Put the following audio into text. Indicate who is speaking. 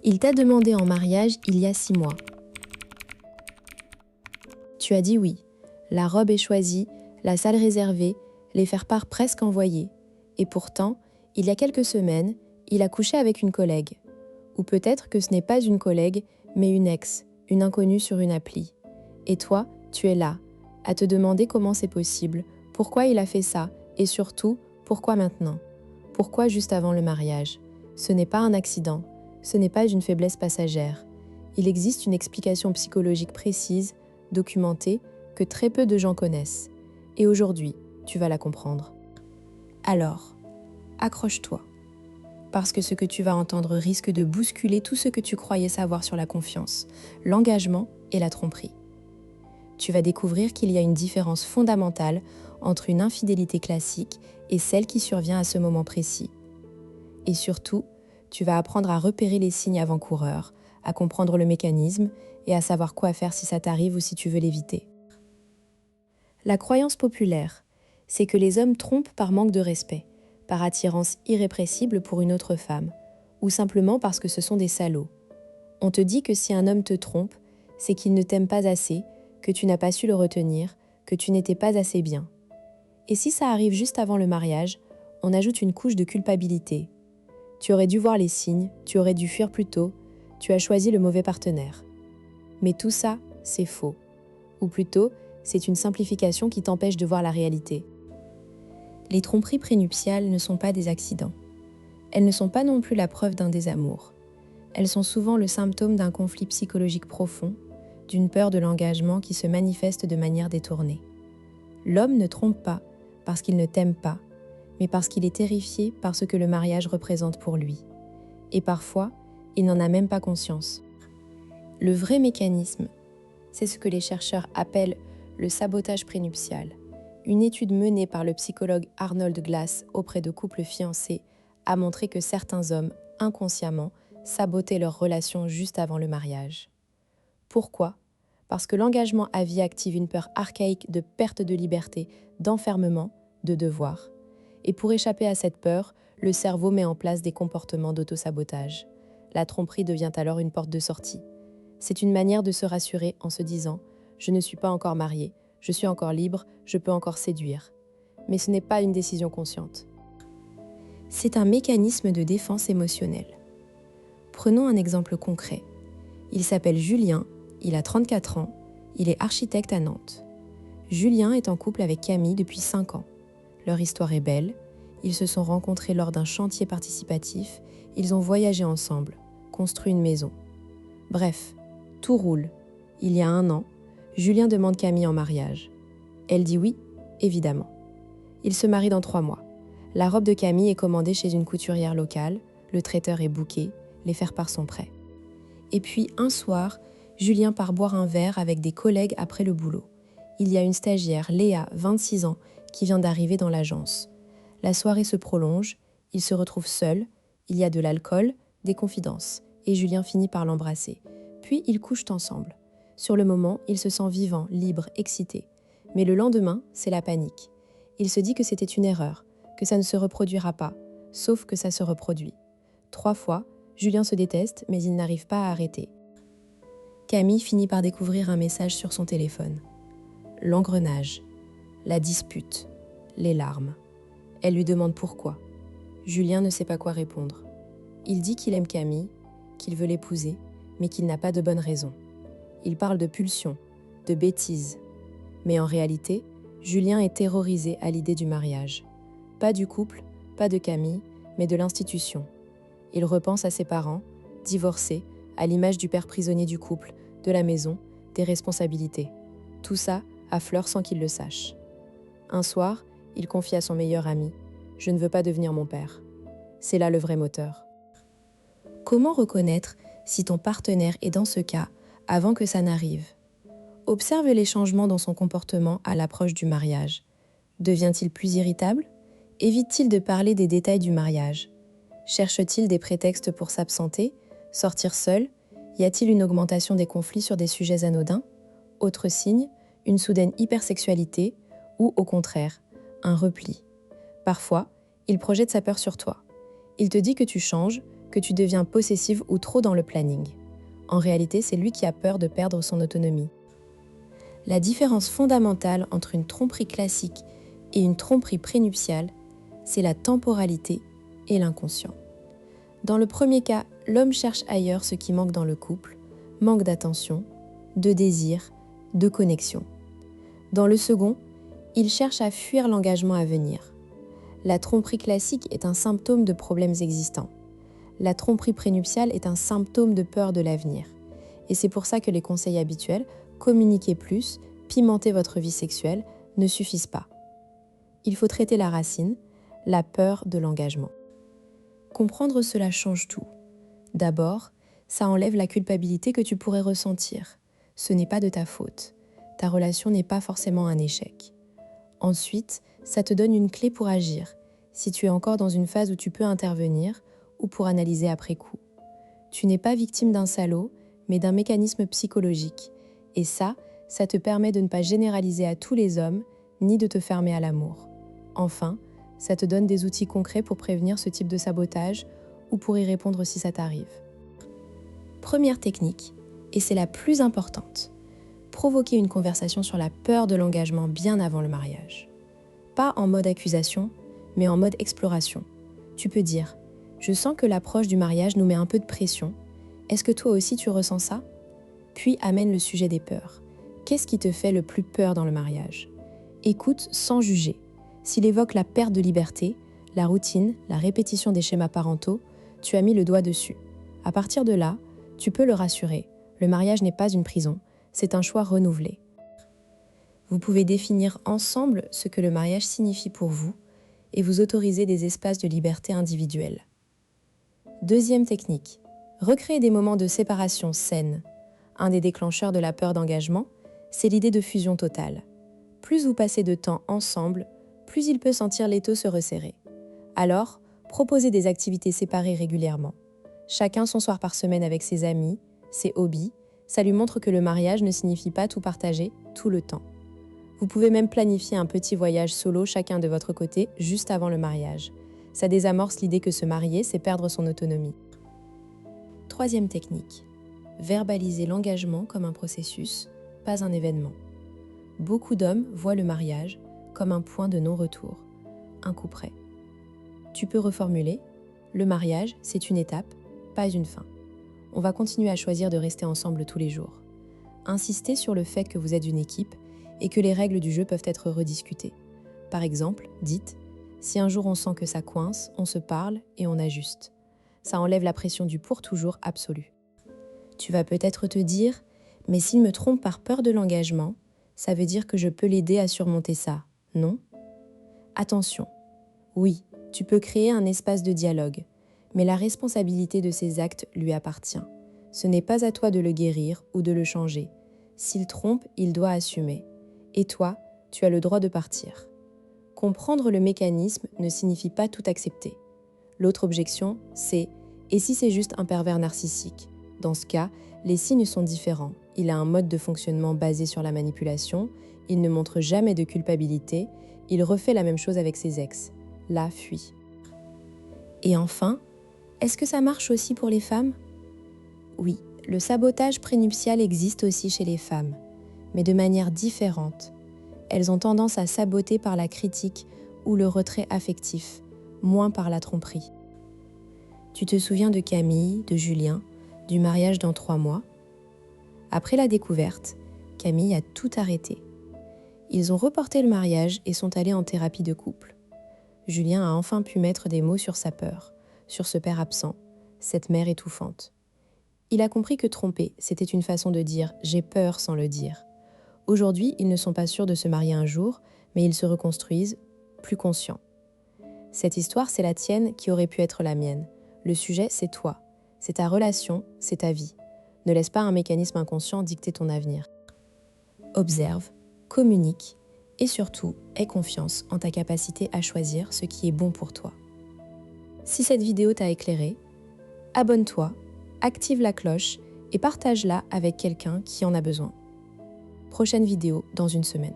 Speaker 1: Il t'a demandé en mariage il y a 6 mois. Tu as dit oui. La robe est choisie, la salle réservée, les faire-part presque envoyés. Et pourtant, il y a quelques semaines, il a couché avec une collègue. Ou peut-être que ce n'est pas une collègue, mais une ex, une inconnue sur une appli. Et toi, tu es là, à te demander comment c'est possible, pourquoi il a fait ça, et surtout, pourquoi maintenant? Pourquoi juste avant le mariage? Ce n'est pas un accident, ce n'est pas une faiblesse passagère. Il existe une explication psychologique précise, documentée, que très peu de gens connaissent. Et aujourd'hui, tu vas la comprendre. Alors, accroche-toi. Parce que ce que tu vas entendre risque de bousculer tout ce que tu croyais savoir sur la confiance, l'engagement et la tromperie. Tu vas découvrir qu'il y a une différence fondamentale entre une infidélité classique et celle qui survient à ce moment précis. Et surtout, tu vas apprendre à repérer les signes avant-coureurs, à comprendre le mécanisme et à savoir quoi faire si ça t'arrive ou si tu veux l'éviter. La croyance populaire, c'est que les hommes trompent par manque de respect, par attirance irrépressible pour une autre femme, ou simplement parce que ce sont des salauds. On te dit que si un homme te trompe, c'est qu'il ne t'aime pas assez, que tu n'as pas su le retenir, que tu n'étais pas assez bien. Et si ça arrive juste avant le mariage, on ajoute une couche de culpabilité. Tu aurais dû voir les signes, tu aurais dû fuir plus tôt, tu as choisi le mauvais partenaire. Mais tout ça, c'est faux. Ou plutôt, c'est une simplification qui t'empêche de voir la réalité. Les tromperies prénuptiales ne sont pas des accidents. Elles ne sont pas non plus la preuve d'un désamour. Elles sont souvent le symptôme d'un conflit psychologique profond, d'une peur de l'engagement qui se manifeste de manière détournée. L'homme ne trompe pas parce qu'il ne t'aime pas, mais parce qu'il est terrifié par ce que le mariage représente pour lui. Et parfois, il n'en a même pas conscience. Le vrai mécanisme, c'est ce que les chercheurs appellent le sabotage prénuptial. Une étude menée par le psychologue Arnold Glass auprès de couples fiancés a montré que certains hommes, inconsciemment, sabotaient leur relation juste avant le mariage. Pourquoi ? Parce que l'engagement à vie active une peur archaïque de perte de liberté, d'enfermement, de devoir. Et pour échapper à cette peur, le cerveau met en place des comportements d'autosabotage. La tromperie devient alors une porte de sortie. C'est une manière de se rassurer en se disant « Je ne suis pas encore marié, je suis encore libre, je peux encore séduire ». Mais ce n'est pas une décision consciente. C'est un mécanisme de défense émotionnelle. Prenons un exemple concret. Il s'appelle Julien, il a 34 ans, il est architecte à Nantes. Julien est en couple avec Camille depuis 5 ans. Leur histoire est belle, ils se sont rencontrés lors d'un chantier participatif, ils ont voyagé ensemble, construit une maison. Bref, tout roule. Il y a 1 an, Julien demande Camille en mariage. Elle dit oui, évidemment. Ils se marient dans 3 mois. La robe de Camille est commandée chez une couturière locale, le traiteur est booké, les faire-part sont prêts. Et puis, un soir, Julien part boire un verre avec des collègues après le boulot. Il y a une stagiaire, Léa, 26 ans, qui vient d'arriver dans l'agence. La soirée se prolonge, ils se retrouvent seuls, il y a de l'alcool, des confidences, et Julien finit par l'embrasser. Puis ils couchent ensemble. Sur le moment, il se sent vivant, libre, excité. Mais le lendemain, c'est la panique. Il se dit que c'était une erreur, que ça ne se reproduira pas, sauf que ça se reproduit. 3 fois, Julien se déteste, mais il n'arrive pas à arrêter. Camille finit par découvrir un message sur son téléphone. L'engrenage, la dispute, les larmes. Elle lui demande pourquoi. Julien ne sait pas quoi répondre. Il dit qu'il aime Camille, qu'il veut l'épouser, mais qu'il n'a pas de bonne raison. Il parle de pulsion, de bêtises. Mais en réalité, Julien est terrorisé à l'idée du mariage. Pas du couple, pas de Camille, mais de l'institution. Il repense à ses parents, divorcés, à l'image du père prisonnier du couple, de la maison, des responsabilités. Tout ça affleure sans qu'il le sache. Un soir, il confie à son meilleur ami « Je ne veux pas devenir mon père ». C'est là le vrai moteur. Comment reconnaître si ton partenaire est dans ce cas avant que ça n'arrive ? Observe les changements dans son comportement à l'approche du mariage. Devient-il plus irritable ? Évite-t-il de parler des détails du mariage ? Cherche-t-il des prétextes pour s'absenter, sortir seul ? Y a-t-il une augmentation des conflits sur des sujets anodins ? Autre signe, une soudaine hypersexualité ou, au contraire, un repli. Parfois, il projette sa peur sur toi. Il te dit que tu changes, que tu deviens possessive ou trop dans le planning. En réalité, c'est lui qui a peur de perdre son autonomie. La différence fondamentale entre une tromperie classique et une tromperie prénuptiale, c'est la temporalité et l'inconscient. Dans le premier cas, l'homme cherche ailleurs ce qui manque dans le couple, manque d'attention, de désir, de connexion. Dans le second, il cherche à fuir l'engagement à venir. La tromperie classique est un symptôme de problèmes existants. La tromperie prénuptiale est un symptôme de peur de l'avenir. Et c'est pour ça que les conseils habituels, communiquer plus, pimenter votre vie sexuelle, ne suffisent pas. Il faut traiter la racine, la peur de l'engagement. Comprendre cela change tout. D'abord, ça enlève la culpabilité que tu pourrais ressentir. Ce n'est pas de ta faute. Ta relation n'est pas forcément un échec. Ensuite, ça te donne une clé pour agir, si tu es encore dans une phase où tu peux intervenir ou pour analyser après coup. Tu n'es pas victime d'un salaud, mais d'un mécanisme psychologique. Et ça te permet de ne pas généraliser à tous les hommes, ni de te fermer à l'amour. Enfin, ça te donne des outils concrets pour prévenir ce type de sabotage ou pour y répondre si ça t'arrive. Première technique, et c'est la plus importante, provoquer une conversation sur la peur de l'engagement bien avant le mariage. Pas en mode accusation, mais en mode exploration. Tu peux dire « Je sens que l'approche du mariage nous met un peu de pression. Est-ce que toi aussi tu ressens ça ?» Puis amène le sujet des peurs. Qu'est-ce qui te fait le plus peur dans le mariage ? Écoute sans juger. S'il évoque la perte de liberté, la routine, la répétition des schémas parentaux, tu as mis le doigt dessus. À partir de là, tu peux le rassurer. Le mariage n'est pas une prison, c'est un choix renouvelé. Vous pouvez définir ensemble ce que le mariage signifie pour vous et vous autoriser des espaces de liberté individuelle. Deuxième technique, recréer des moments de séparation saine. Un des déclencheurs de la peur d'engagement, c'est l'idée de fusion totale. Plus vous passez de temps ensemble, plus il peut sentir l'étau se resserrer. Alors, proposez des activités séparées régulièrement. Chacun son soir par semaine avec ses amis, ses hobbies, ça lui montre que le mariage ne signifie pas tout partager tout le temps. Vous pouvez même planifier un petit voyage solo chacun de votre côté juste avant le mariage. Ça désamorce l'idée que se marier, c'est perdre son autonomie. Troisième technique, verbaliser l'engagement comme un processus, pas un événement. Beaucoup d'hommes voient le mariage comme un point de non-retour, un coup près. Tu peux reformuler, le mariage, c'est une étape, pas une fin. On va continuer à choisir de rester ensemble tous les jours. Insistez sur le fait que vous êtes une équipe et que les règles du jeu peuvent être rediscutées. Par exemple, dites « Si un jour on sent que ça coince, on se parle et on ajuste ». Ça enlève la pression du pour toujours absolu. Tu vas peut-être te dire « Mais s'il me trompe par peur de l'engagement, ça veut dire que je peux l'aider à surmonter ça, non ?» Attention, oui, tu peux créer un espace de dialogue, mais la responsabilité de ses actes lui appartient. Ce n'est pas à toi de le guérir ou de le changer. S'il trompe, il doit assumer. Et toi, tu as le droit de partir. Comprendre le mécanisme ne signifie pas tout accepter. L'autre objection, c'est « et si c'est juste un pervers narcissique ?» Dans ce cas, les signes sont différents. Il a un mode de fonctionnement basé sur la manipulation, il ne montre jamais de culpabilité, il refait la même chose avec ses ex. Là, fuis. Et enfin, est-ce que ça marche aussi pour les femmes ? Oui, le sabotage prénuptial existe aussi chez les femmes, mais de manière différente. Elles ont tendance à saboter par la critique ou le retrait affectif, moins par la tromperie. Tu te souviens de Camille, de Julien, du mariage dans 3 mois ? Après la découverte, Camille a tout arrêté. Ils ont reporté le mariage et sont allés en thérapie de couple. Julien a enfin pu mettre des mots sur sa peur, sur ce père absent, cette mère étouffante. Il a compris que tromper, c'était une façon de dire « j'ai peur » sans le dire. Aujourd'hui, ils ne sont pas sûrs de se marier un jour, mais ils se reconstruisent, plus conscients. Cette histoire, c'est la tienne qui aurait pu être la mienne. Le sujet, c'est toi. C'est ta relation, c'est ta vie. Ne laisse pas un mécanisme inconscient dicter ton avenir. Observe, communique et surtout, aie confiance en ta capacité à choisir ce qui est bon pour toi. Si cette vidéo t'a éclairé, abonne-toi, active la cloche et partage-la avec quelqu'un qui en a besoin. Prochaine vidéo dans une semaine.